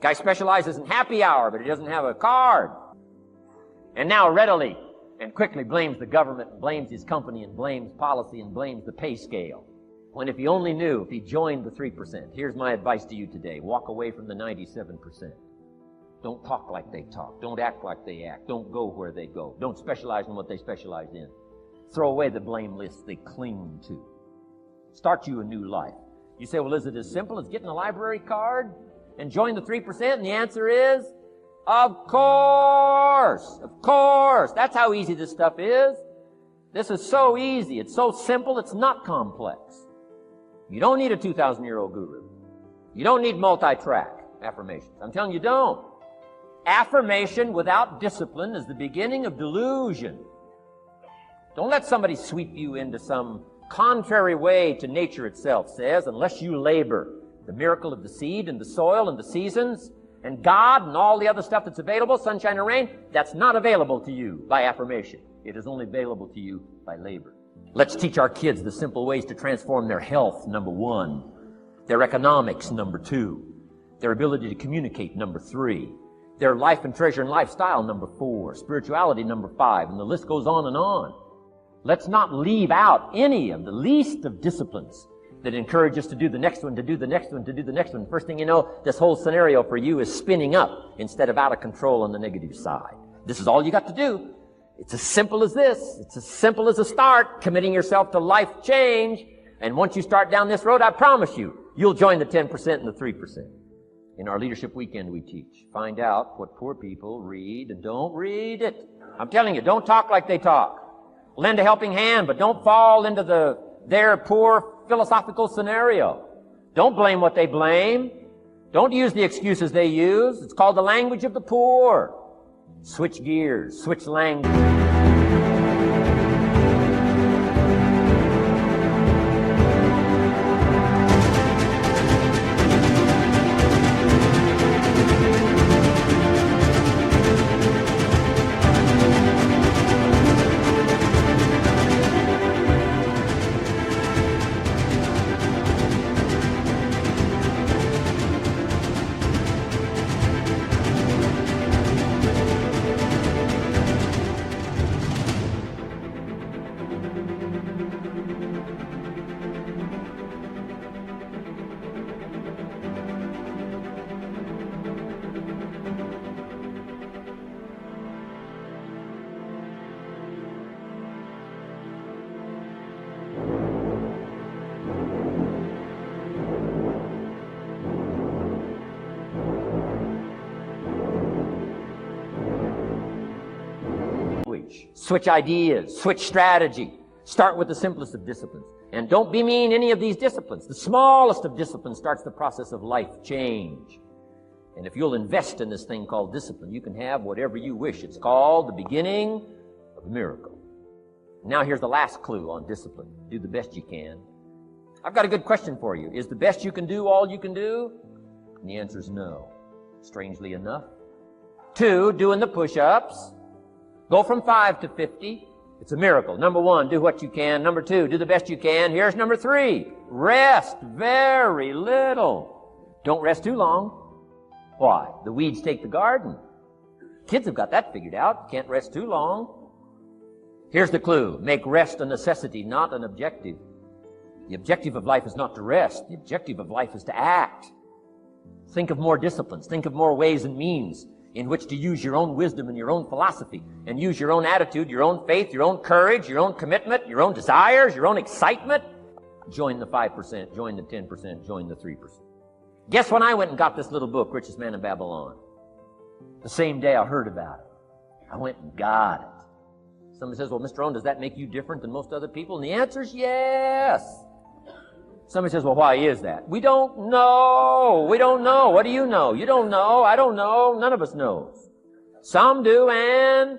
Guy specializes in happy hour, but he doesn't have a card. And now readily and quickly blames the government, and blames his company, and blames policy, and blames the pay scale. When if he only knew, if he joined the 3%. Here's my advice to you today. Walk away from the 97%. Don't talk like they talk. Don't act like they act. Don't go where they go. Don't specialize in what they specialize in. Throw away the blame lists they cling to. Start you a new life. You say, well, is it as simple as getting a library card and join the 3%? And the answer is, of course. Of course. That's how easy this stuff is. This is so easy. It's so simple. It's not complex. You don't need a 2,000-year-old guru. You don't need multi-track affirmations. I'm telling you, don't. Affirmation without discipline is the beginning of delusion. Don't let somebody sweep you into some contrary way to nature itself says, unless you labor the miracle of the seed and the soil and the seasons and God and all the other stuff that's available, sunshine and rain, that's not available to you by affirmation. It is only available to you by labor. Let's teach our kids the simple ways to transform their health, number 1. Their economics, number 2. Their ability to communicate, number 3. Their life and treasure and lifestyle, number 4. Spirituality, number 5. And the list goes on and on. Let's not leave out any of the least of disciplines that encourage us to do the next one, to do the next one, to do the next one. First thing you know, this whole scenario for you is spinning up instead of out of control on the negative side. This is all you got to do. It's as simple as this. It's as simple as a start, committing yourself to life change. And once you start down this road, I promise you, you'll join the 10% and the 3%. In our Leadership Weekend we teach. Find out what poor people read and don't read it. I'm telling you, don't talk like they talk. Lend a helping hand, but don't fall into their poor philosophical scenario. Don't blame what they blame. Don't use the excuses they use. It's called the language of the poor. Switch gears, switch language. Switch ideas, switch strategy. Start with the simplest of disciplines. And don't bemean any of these disciplines. The smallest of disciplines starts the process of life change. And if you'll invest in this thing called discipline, you can have whatever you wish. It's called the beginning of a miracle. Now here's the last clue on discipline. Do the best you can. I've got a good question for you. Is the best you can do all you can do? And the answer is no, strangely enough. 2, doing the push-ups. Go from 5 to 50. It's a miracle. Number 1, do what you can. Number 2, do the best you can. Here's number 3, rest very little. Don't rest too long. Why? The weeds take the garden. Kids have got that figured out. Can't rest too long. Here's the clue. Make rest a necessity, not an objective. The objective of life is not to rest. The objective of life is to act. Think of more disciplines. Think of more ways and means in which to use your own wisdom and your own philosophy and use your own attitude, your own faith, your own courage, your own commitment, your own desires, your own excitement. Join the 5%, join the 10%, join the 3%. Guess when I went and got this little book, Richest Man in Babylon? The same day I heard about it. I went and got it. Somebody says, well, Mr. Rohn, does that make you different than most other people? And the answer is yes. Somebody says, well, why is that? We don't know. We don't know. What do you know? You don't know. I don't know. None of us knows. Some do and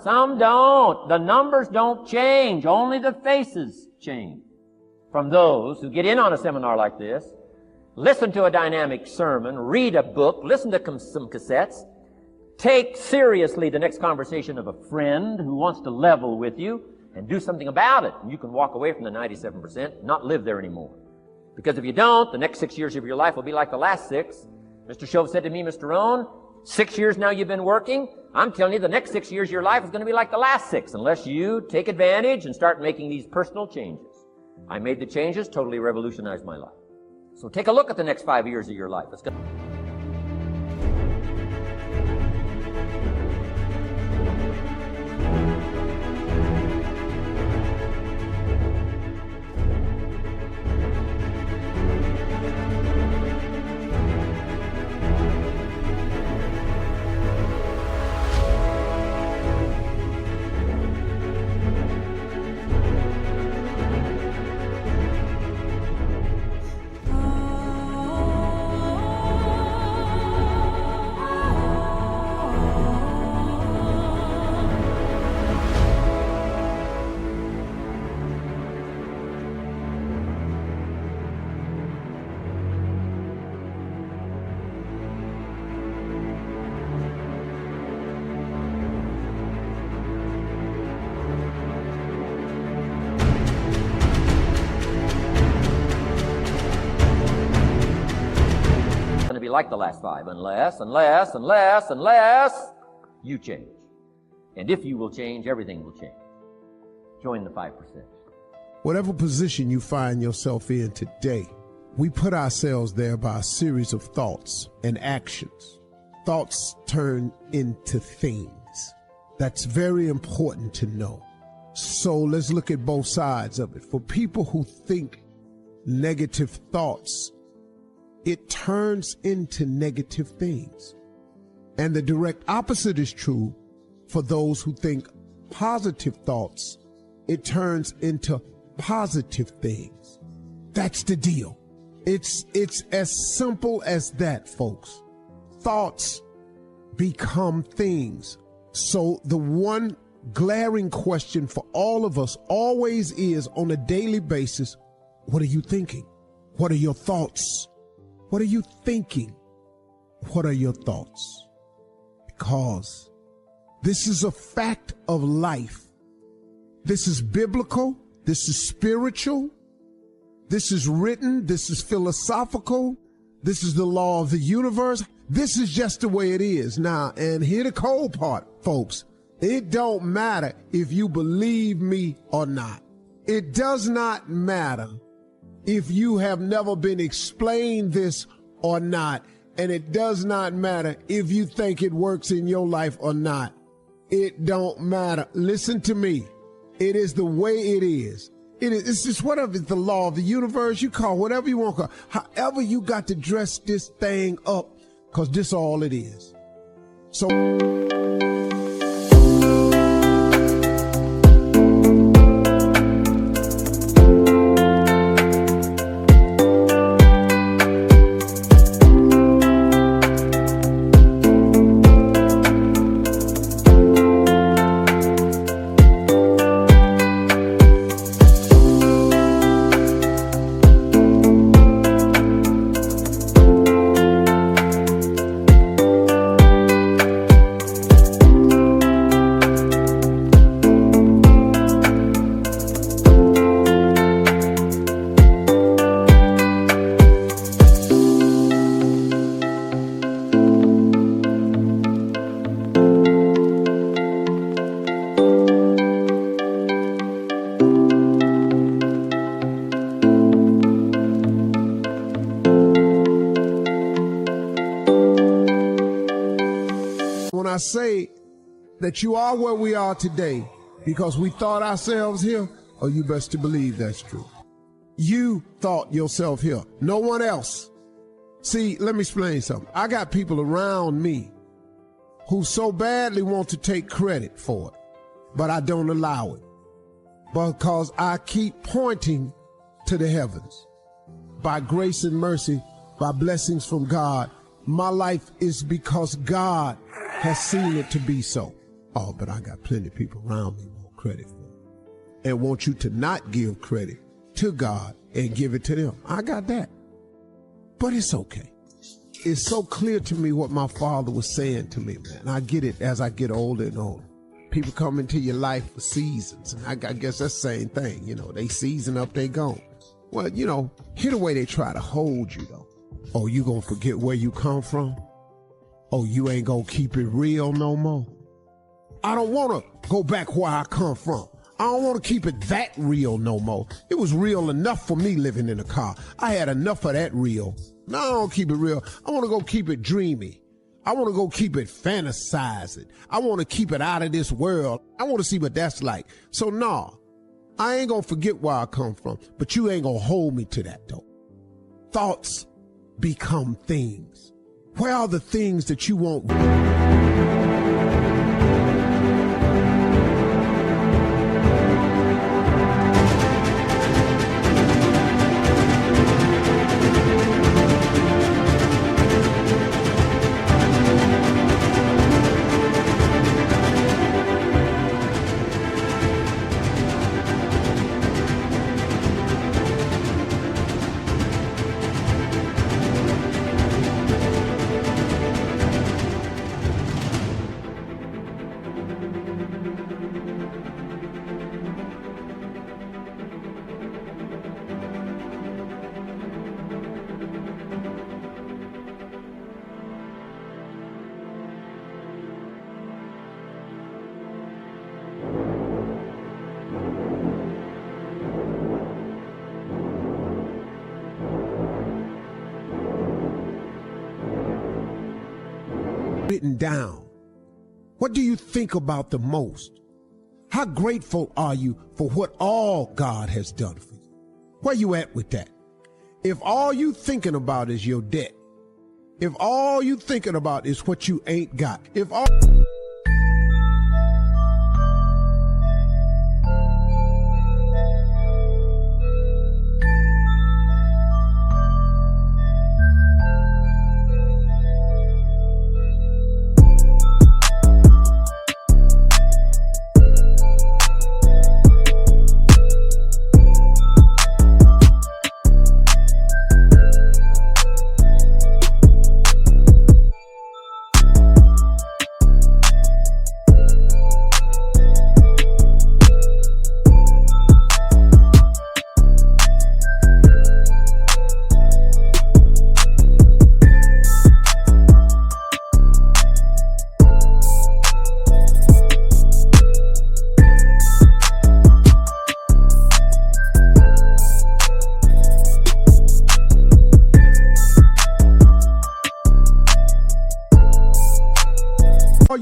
some don't. The numbers don't change. Only the faces change. From those who get in on a seminar like this, listen to a dynamic sermon, read a book, listen to some cassettes, take seriously the next conversation of a friend who wants to level with you, and do something about it. And you can walk away from the 97%, not live there anymore. Because if you don't, the next 6 years of your life will be like the last 6, Mr. Shove said to me, Mr. Rohn, 6 years now you've been working. I'm telling you, the next 6 years of your life is going to be like the last 6 unless you take advantage and start making these personal changes. I made the changes, totally revolutionized my life. So take a look at the next 5 years of your life. It's going to be like the last 5 unless you change. And if you will change, everything will change. Join the 5%. Whatever position you find yourself in today, we put ourselves there by a series of thoughts and actions. Thoughts turn into things. That's very important to know. So let's look at both sides of it. For people who think negative thoughts, it turns into negative things. And the direct opposite is true for those who think positive thoughts. It turns into positive things. That's the deal. It's as simple as that, folks. Thoughts become things. So the one glaring question for all of us always is, on a daily basis, what are you thinking? What are your thoughts? What are you thinking? What are your thoughts? Because this is a fact of life. This is biblical. This is spiritual. This is written. This is philosophical. This is the law of the universe. This is just the way it is. Now, and here the cold part, folks. It don't matter if you believe me or not. It does not matter if you have never been explained this or not. And it does not matter if you think it works in your life or not. It don't matter. Listen to me. It is the way it is. It's just whatever. It's the law of the universe. You call whatever you want to call. However you got to dress this thing up, because this all it is. So when I say that you are where we are today because we thought ourselves here, oh, you best to believe that's true. You thought yourself here, no one else. See, let me explain something. I got people around me who so badly want to take credit for it, but I don't allow it because I keep pointing to the heavens. By grace and mercy, by blessings from God, my life is because God has seen it to be so. Oh, but I got plenty of people around me who want credit for it and want you to not give credit to God and give it to them. I got that. But it's okay. It's so clear to me what my father was saying to me, man. I get it as I get older and older. People come into your life for seasons, and I guess that's the same thing. You know, they season up, they gone. Well, you know, hear the way they try to hold you, though. Oh, you gonna forget where you come from? Oh, you ain't gonna keep it real no more? I don't wanna go back where I come from. I don't wanna keep it that real no more. It was real enough for me living in a car. I had enough of that real. Now I don't keep it real. I wanna go keep it dreamy. I wanna go keep it fantasizing. I wanna keep it out of this world. I wanna see what that's like. So nah, I ain't gonna forget where I come from, but you ain't gonna hold me to that though. Thoughts become things. Where are the things that you want? Written down. What do you think about the most? How grateful are you for what all God has done for you? Where you at with that? If all you thinking about is your debt, if all you thinking about is what you ain't got, if all you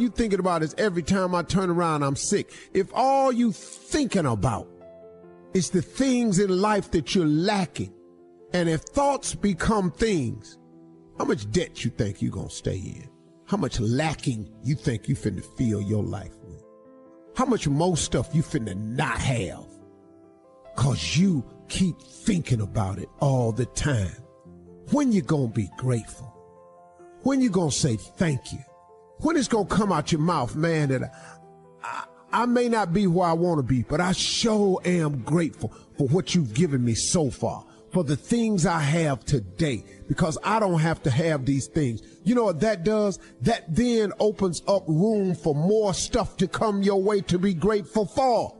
thinking about is every time I turn around, I'm sick. If all you thinking about is the things in life that you're lacking, and if thoughts become things, how much debt you think you gonna stay in? How much lacking you think you finna fill your life with? How much more stuff you finna not have? Cause you keep thinking about it all the time. When you gonna be grateful? When you gonna say thank you? When it's gonna come out your mouth, man, that I may not be where I want to be, but I sure am grateful for what you've given me so far, for the things I have today, because I don't have to have these things. You know what that does? That then opens up room for more stuff to come your way to be grateful for.